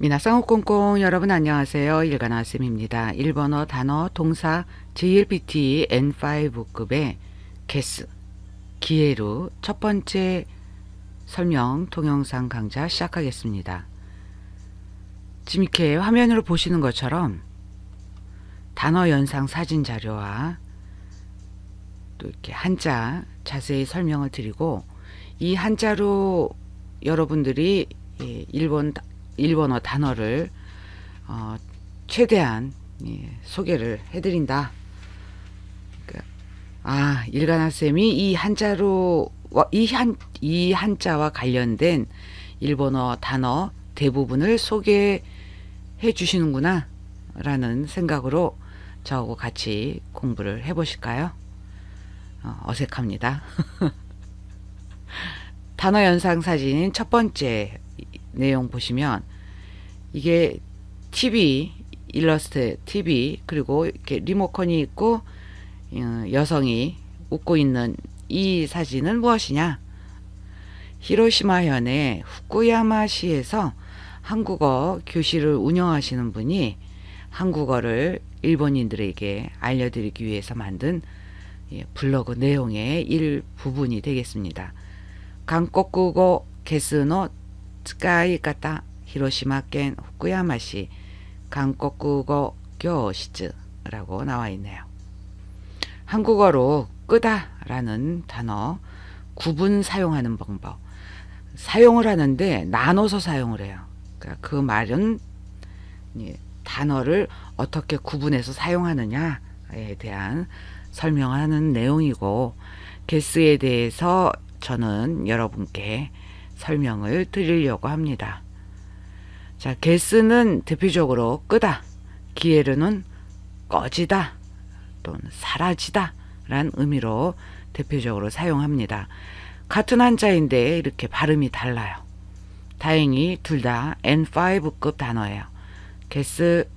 미나상 꽁꽁 여러분 안녕하세요. 일간아쌤입니다. 일본어 단어 동사 JLPT N5급의 게스 기에루 첫 번째 설명 동영상 강좌 시작하겠습니다. 지금 이렇게 화면으로 보시는 것처럼 단어 연상 사진 자료와 또 이렇게 한자 자세히 설명을 드리고, 이 한자로 여러분들이 일본어 단어를 최대한 소개를 해드린다. 일간아쌤이 이 한자로 이 한자와 관련된 일본어 단어 대부분을 소개해 주시는구나 라는 생각으로 저하고 같이 공부를 해보실까요? 어색합니다. 단어 연상 사진 첫 번째 내용 보시면, 이게 TV, 일러스트 TV, 그리고 이렇게 리모컨이 있고 여성이 웃고 있는 이 사진은 무엇이냐? 히로시마현의 후쿠야마시에서 한국어 교실을 운영하시는 분이 한국어를 일본인들에게 알려드리기 위해서 만든 블로그 내용의 일부분이 되겠습니다. 한국어 게스노 스카이가타 히로시마県 후쿠야마시 한국어 교실라고 나와 있네요. 한국어로 끄다 라는 단어 구분 사용하는 방법, 사용을 하는데 나눠서 사용을 해요. 그러니까 그 말은 단어를 어떻게 구분해서 사용하느냐에 대한 설명하는 내용이고, 게스에 대해서 저는 여러분께 설명을 드리려고 합니다. 자, 게스는 대표적으로 끄다, 기에르는 꺼지다 또는 사라지다 라는 의미로 대표적으로 사용합니다. 같은 한자인데 이렇게 발음이 달라요. 다행히 둘 다 N5급 단어예요. 게스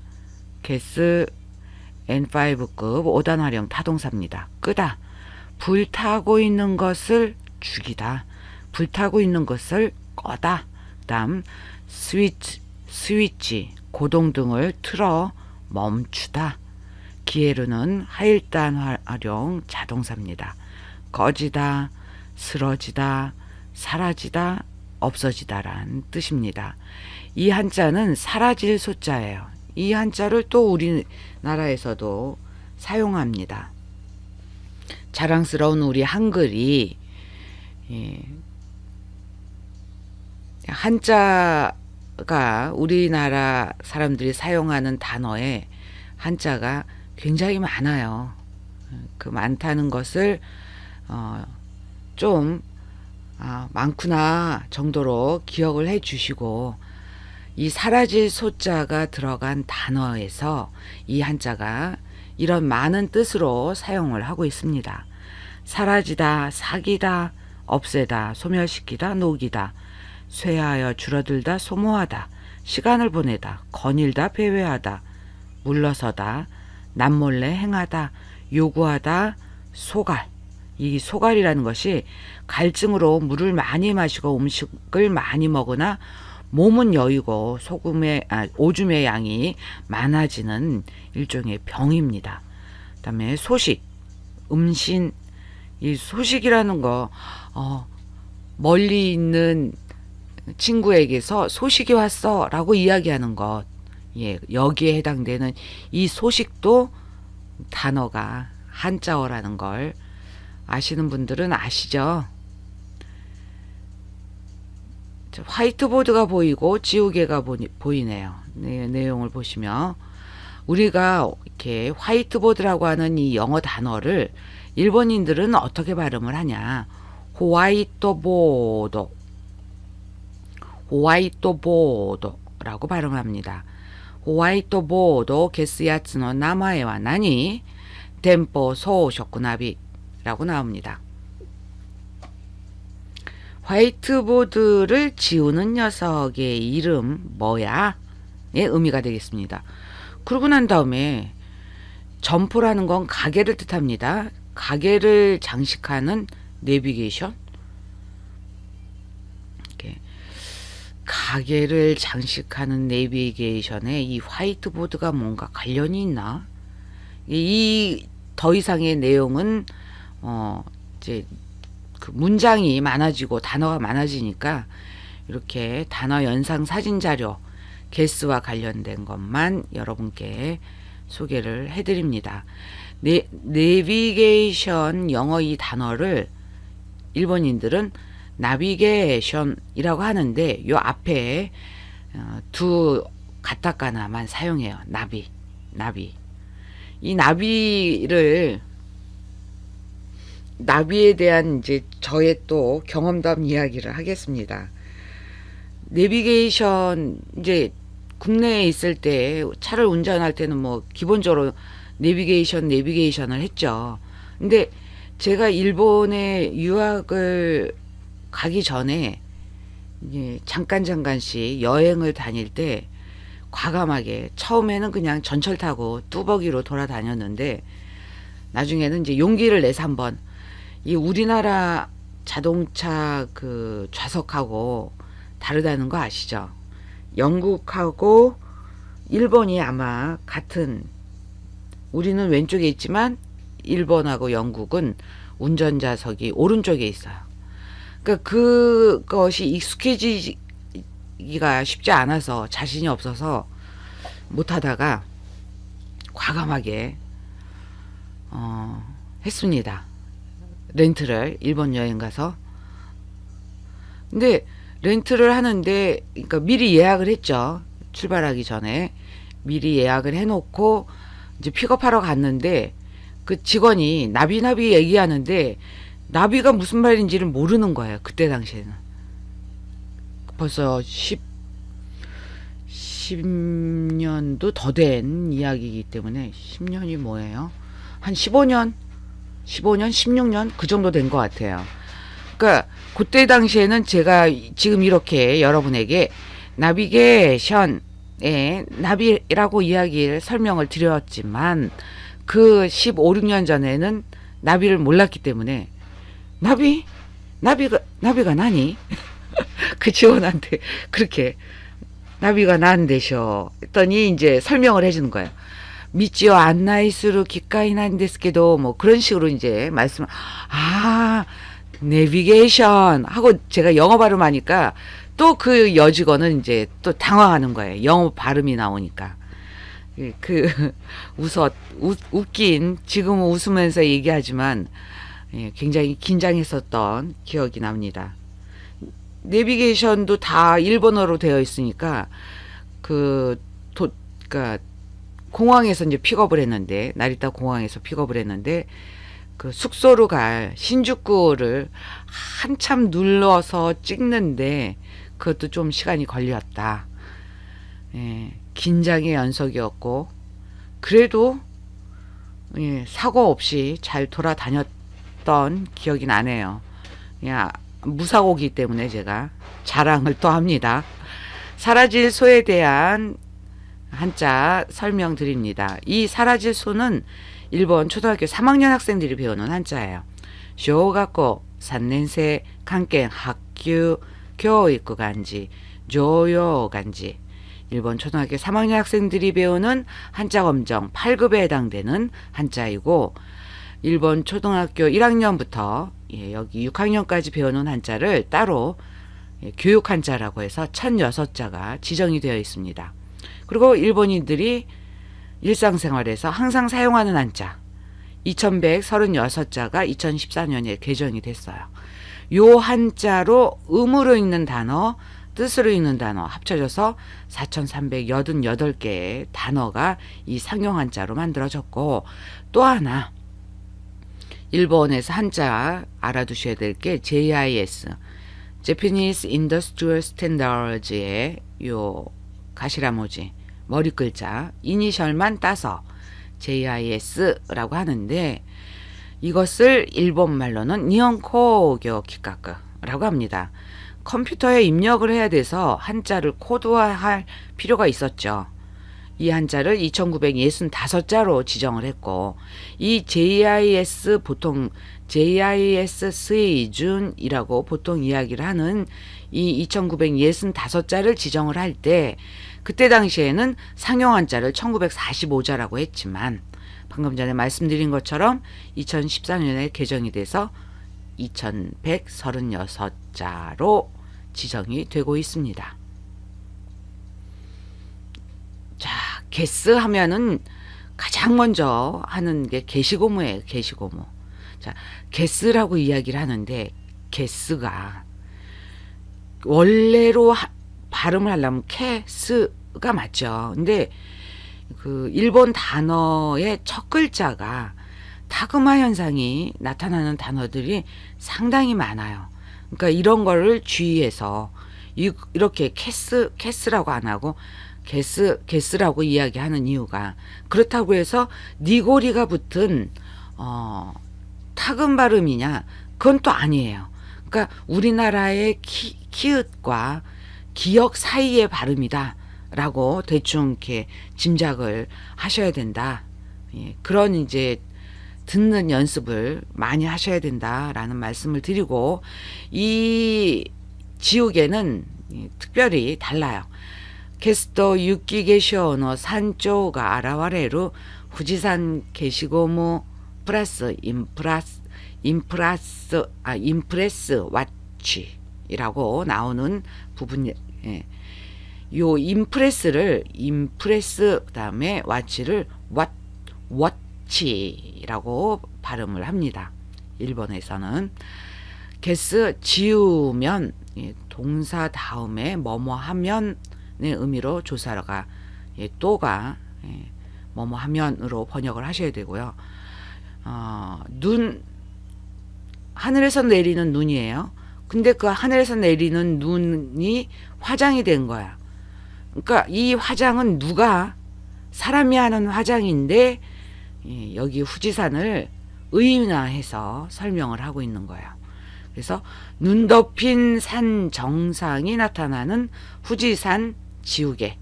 N5급 5단활용 타동사입니다. 끄다, 불타고 있는 것을 죽이다, 불타고 있는 것을 꺼다. 다음 스위치 고동등을 틀어 멈추다. 기에르는 하일단 활용 자동사입니다. 꺼지다, 쓰러지다, 사라지다, 없어지다란 뜻입니다. 이 한자는 사라질 소자예요. 이 한자를 또 우리나라에서도 사용합니다. 자랑스러운 우리 한글이 한자가 우리나라 사람들이 사용하는 단어에 한자가 굉장히 많아요. 그 많다는 것을 좀 많구나 정도로 기억을 해 주시고, 이 사라질 소자가 들어간 단어에서 이 한자가 이런 많은 뜻으로 사용을 하고 있습니다. 사라지다, 사기다, 없애다, 소멸시키다, 녹이다, 쇠하여 줄어들다, 소모하다, 시간을 보내다, 거닐다, 배회하다, 물러서다, 남몰래 행하다, 요구하다, 소갈. 이 소갈이라는 것이 갈증으로 물을 많이 마시고 음식을 많이 먹으나 몸은 여유고 오줌의 양이 많아지는 일종의 병입니다. 그다음에 소식, 음신. 이 소식이라는 거 멀리 있는 친구에게서 소식이 왔어 라고 이야기하는 것, 여기에 해당되는 이 소식도 단어가 한자어라는 걸 아시는 분들은 아시죠? 화이트보드가 보이고 지우개가 보이네요. 내용을 보시면 우리가 이렇게 화이트보드라고 하는 이 영어 단어를 일본인들은 어떻게 발음을 하냐? 호와이토보드라고 발음합니다. 호와이토보드 게스야츠노 나마에와 나니 덴포 소쇼쿠나비라고 나옵니다. 화이트보드를 지우는 녀석의 이름 뭐야? 의 의미가 되겠습니다. 그러고 난 다음에 점포라는 건 가게를 뜻합니다. 가게를 장식하는 내비게이션, 이렇게 가게를 장식하는 내비게이션에 이 화이트보드가 뭔가 관련이 있나? 이 더 이상의 내용은 이제 그 문장이 많아지고 단어가 많아지니까 이렇게 단어 연상 사진 자료 개수와 관련된 것만 여러분께 소개를 해드립니다. 내비게이션 영어 이 단어를 일본인들은 나비게이션이라고 하는데 요 앞에 두 가타카나만 사용해요. 나비. 이 나비에 대한 이제 저의 또 경험담 이야기를 하겠습니다. 내비게이션 이제 국내에 있을 때 차를 운전할 때는 뭐 기본적으로 내비게이션을 했죠. 근데 제가 일본에 유학을 가기 전에 이제 잠깐씩 여행을 다닐 때 과감하게 처음에는 그냥 전철 타고 뚜벅이로 돌아다녔는데 나중에는 이제 용기를 내서 한번 이 우리나라 자동차 그 좌석하고 다르다는 거 아시죠? 영국하고 일본이 아마 같은, 우리는 왼쪽에 있지만 일본하고 영국은 운전자석이 오른쪽에 있어요. 그러니까 그것이 익숙해지기가 쉽지 않아서 자신이 없어서 못하다가 과감하게 했습니다. 렌트를 일본 여행 가서. 근데 렌트를 하는데 그러니까 미리 예약을 했죠. 출발하기 전에 미리 예약을 해놓고 이제 픽업하러 갔는데 그 직원이 나비 얘기하는데 나비가 무슨 말인지를 모르는 거예요. 그때 당시에는 벌써 10년도 더 된 이야기이기 때문에 10년이 뭐예요? 한 15년, 16년 그 정도 된 것 같아요. 그러니까 그때 당시에는 제가 지금 이렇게 여러분에게 나비게이션의 나비라고 이야기를 설명을 드렸지만 그 15, 16년 전에는 나비를 몰랐기 때문에 나비가 나니? 그 직원한테 그렇게 나비가 난데쇼 했더니 이제 설명을 해주는 거예요. 미치오 안나이스루 기카이 난데스케도 뭐 그런 식으로 이제 말씀을 내비게이션 하고 제가 영어 발음하니까 또 그 여직원은 이제 또 당황하는 거예요. 영어 발음이 나오니까. 웃긴, 지금은 웃으면서 얘기하지만 굉장히 긴장했었던 기억이 납니다. 내비게이션도 다 일본어로 되어 있으니까 그러니까 공항에서 이제 픽업을 했는데, 나리타 공항에서 픽업을 했는데 그 숙소로 갈 신주쿠를 한참 눌러서 찍는데 그것도 좀 시간이 걸렸다. 긴장의 연속이었고 그래도 사고 없이 잘 돌아다녔던 기억이 나네요. 무사고기 때문에 제가 자랑을 또 합니다. 사라질 소에 대한 한자 설명드립니다. 이 사라질 소는 일본 초등학교 3학년 학생들이 배우는 한자예요.小学校 3年生 関係 학교 교육 간지 조요 간지. 일본 초등학교 3학년 학생들이 배우는 한자 검정 8급에 해당되는 한자이고, 일본 초등학교 1학년부터 여기 6학년까지 배우는 한자를 따로 교육 한자라고 해서 1006자가 지정이 되어 있습니다. 그리고 일본인들이 일상생활에서 항상 사용하는 한자 2136자가 2014년에 개정이 됐어요. 요 한자로 음으로 읽는 단어, 뜻으로 읽는 단어 합쳐져서 4388개의 단어가 이 상용 한자로 만들어졌고, 또 하나 일본에서 한자 알아두셔야 될 게 JIS, Japanese Industrial Standards의 요 가시라모지 머리 글자 이니셜만 따서 JIS라고 하는데, 이것을 일본 말로는 니혼코교 기카크라고 합니다. 컴퓨터에 입력을 해야 돼서 한자를 코드화할 필요가 있었죠. 이 한자를 2965자로 지정을 했고, 이 JIS 보통 JIS 수의준이라고 보통 이야기를 하는 이 2965자를 지정을 할 때, 그때 당시에는 상용 한자를 1945자라고 했지만 방금 전에 말씀드린 것처럼 2014년에 개정이 돼서 2136자로 지정이 되고 있습니다. 자, 개스 하면은 가장 먼저 하는 게 계시고무예요. 계시고무. 자, 개스라고 이야기를 하는데, 개스가 원래로 발음을 하려면 캐스가 맞죠. 근데 그 일본 단어의 첫 글자가 타그마 현상이 나타나는 단어들이 상당히 많아요. 그러니까 이런 거를 주의해서 이렇게 캐스라고 안 하고 게스라고 이야기하는 이유가, 그렇다고 해서 니고리가 붙은 타금 발음이냐, 그건 또 아니에요. 그러니까 우리나라의 키읔과 기역 사이의 발음이다 라고 대충 이렇게 짐작을 하셔야 된다. 예, 그런 이제 듣는 연습을 많이 하셔야 된다라는 말씀을 드리고, 이 지우개는 특별히 달라요. 게스토 유키 게쇼노 산초가 아라와레루 후지산 게시고무 플러스 임프레스 왓치이라고 나오는 부분. 예. 요 임프레스 그다음에 왓치를 워치라고 발음을 합니다. 일본에서는. 게스 지우면 동사 다음에 뭐뭐 하면의 의미로 조사가 또가 뭐뭐 하면으로 번역을 하셔야 되고요. 눈, 하늘에서 내리는 눈이에요. 근데 그 하늘에서 내리는 눈이 화장이 된 거야. 그러니까 이 화장은 누가, 사람이 하는 화장인데 여기 후지산을 의인화해서 설명을 하고 있는 거예요. 그래서 눈 덮인 산 정상이 나타나는 후지산 지우개.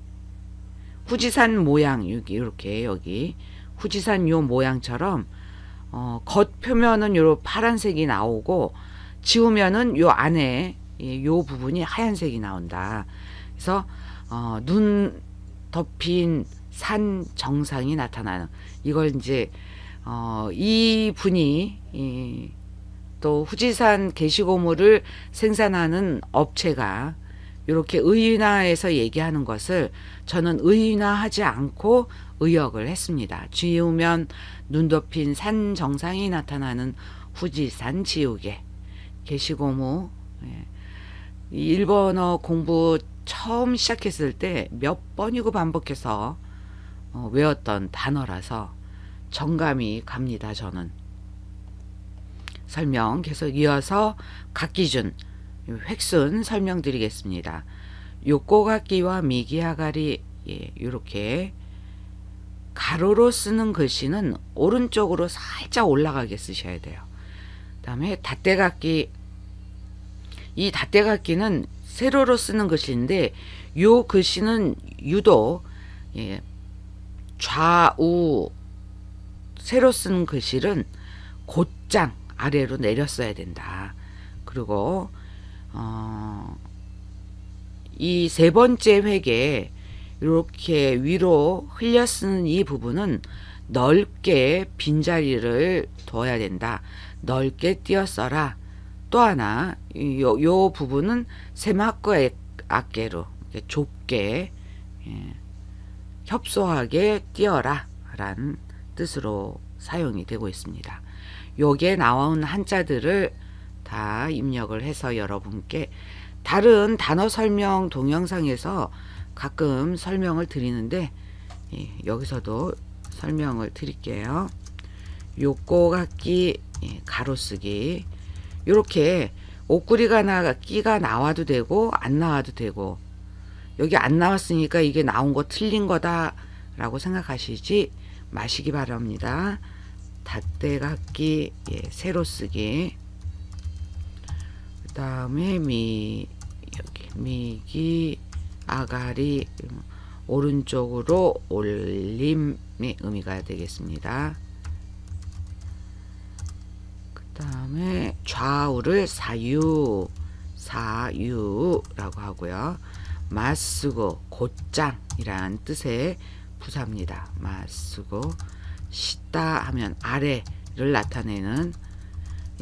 후지산 모양, 이렇게 여기 후지산 요 모양처럼 겉 표면은 요 파란색이 나오고 지우면은 요 안에 요 부분이 하얀색이 나온다. 그래서 눈 덮인 산 정상이 나타나는, 이걸 이제 이 분이 또 후지산 게시고무를 생산하는 업체가 이렇게 의인화해서 얘기하는 것을 저는 의인화하지 않고 의역을 했습니다. 지우면 눈 덮인 산 정상이 나타나는 후지산 지우개 게시고무. 일본어 공부 처음 시작했을 때 몇 번이고 반복해서 외웠던 단어라서 정감이 갑니다. 저는. 설명 계속 이어서 각기준 획순 설명드리겠습니다. 요꼬각기와 미기아가리, 이렇게 가로로 쓰는 글씨는 오른쪽으로 살짝 올라가게 쓰셔야 돼요. 그 다음에 닷대각기, 이 닷대각기는 세로로 쓰는 글씨인데 요 글씨는 유독 좌우 세로 쓰는 글씨는 곧장 아래로 내려 써야 된다. 그리고 이 세 번째 획에 이렇게 위로 흘려 쓰는 이 부분은 넓게 빈자리를 둬야 된다. 넓게 띄어 써라. 또 하나, 요 부분은 세마코 악계로 좁게 협소하게 띄어라 라는 뜻으로 사용이 되고 있습니다. 요게 나온 한자들을 다 입력을 해서 여러분께 다른 단어 설명 동영상에서 가끔 설명을 드리는데 여기서도 설명을 드릴게요. 요꼬각기, 가로쓰기, 이렇게 옷구리가 끼가 나와도 되고 안 나와도 되고, 여기 안 나왔으니까 이게 나온 거 틀린 거다 라고 생각하시지 마시기 바랍니다. 닷대각기, 세로 쓰기, 그 다음에 여기 미기 아가리, 오른쪽으로 올림의 의미가 되겠습니다. 그 다음에 좌우를 사유라고 하고요. 마쓰고 곧장이란 뜻의 부사입니다. 마쓰고 시다 하면 아래를 나타내는,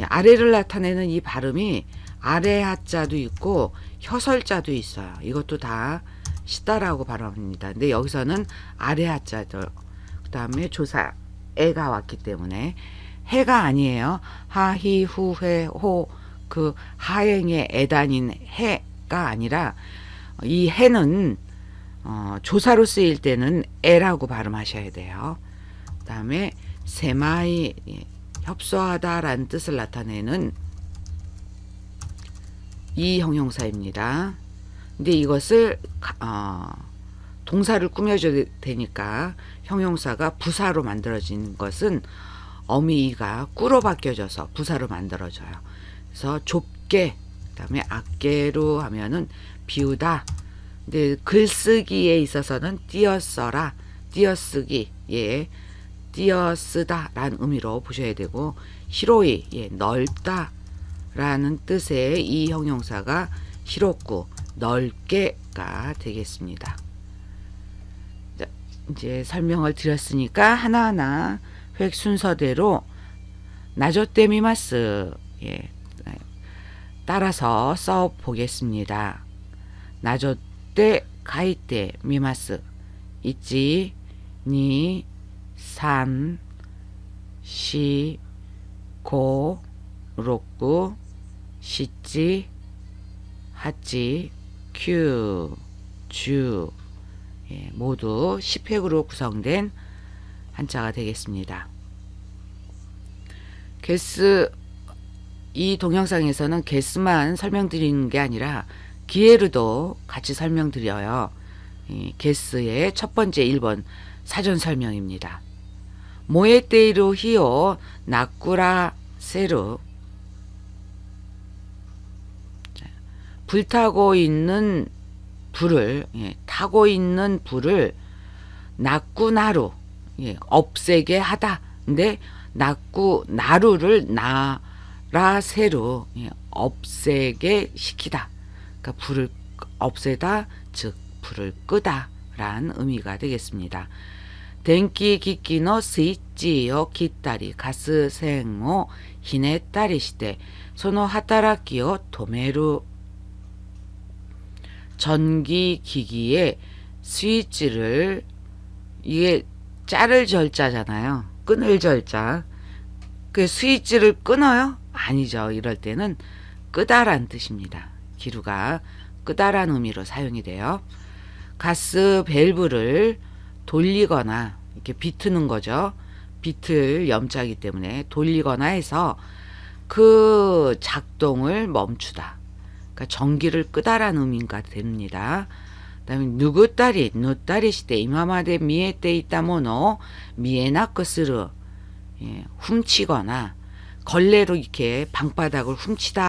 아래를 나타내는 이 발음이 아래 하자도 있고 혀설자도 있어요. 이것도 다 시다라고 발음합니다. 근데 여기서는 아래 하자죠. 그 다음에 조사 에가 왔기 때문에 해가 아니에요. 하히 후회 호, 그 하행의 에단인 해가 아니라, 이 해는 조사로 쓰일 때는 에라고 발음하셔야 돼요. 그 다음에 세마이, 협소하다라는 뜻을 나타내는 이 형용사입니다. 근데 이것을 동사를 꾸며줘야 되니까 형용사가 부사로 만들어진 것은 어미가 꾸로 바뀌어져서 부사로 만들어져요. 그래서 좁게, 그 다음에 악게로 하면은 비우다. 근데 글쓰기에 있어서는 띄어써라, 띄어쓰기, 예, 띄어쓰다 라는 의미로 보셔야 되고, 히로이, 예, 넓다 라는 뜻의 이 형용사가 히롭고 넓게가 되겠습니다. 자, 이제 설명을 드렸으니까 하나하나 획 순서대로 나조떼미마스, 예, 따라서 써 보겠습니다. 나조떼 가이떼 미마스. 1, 2, 3, 4, 5, 6, 7, 8, 9, 10, 예, 모두 10획으로 구성된 한자가 되겠습니다. 개스, 이 동영상에서는 개스만 설명드리는 게 아니라 기에르도 같이 설명드려요. 개스의 첫 번째 1번 사전 설명입니다. 모에테이루 히오 나꾸라 세루. 불타고 있는 불을, 예, 타고 있는 불을 나꾸나루, 예, 없애게 하다. 근데 나꾸나루를 나라세루, 예, 없애게 시키다. 그러니까 불을 없애다, 즉 불을 끄다 라는 의미가 되겠습니다. 덴키 기키노 스위치요 기타리 가스센を ひねったりしてその働きを止める. 전기 기기의 스위치를, 이게 자를 절자잖아요. 끊을 절자. 그 스위치를 끊어요? 아니죠. 이럴 때는 끄다란 뜻입니다. 기루가 끄다란 의미로 사용이 돼요. 가스 밸브를 돌리거나, 이렇게 비트는 거죠. 비틀 염자이기 때문에 돌리거나 해서 그 작동을 멈추다. 그러니까 전기를 끄다라는 의미가 됩니다. 그다음에 누구따리, 누따리 시대 이마마데 미에테 있다모노 미에나크스르, 예, 훔치거나 걸레로 이렇게 방바닥을 훔치다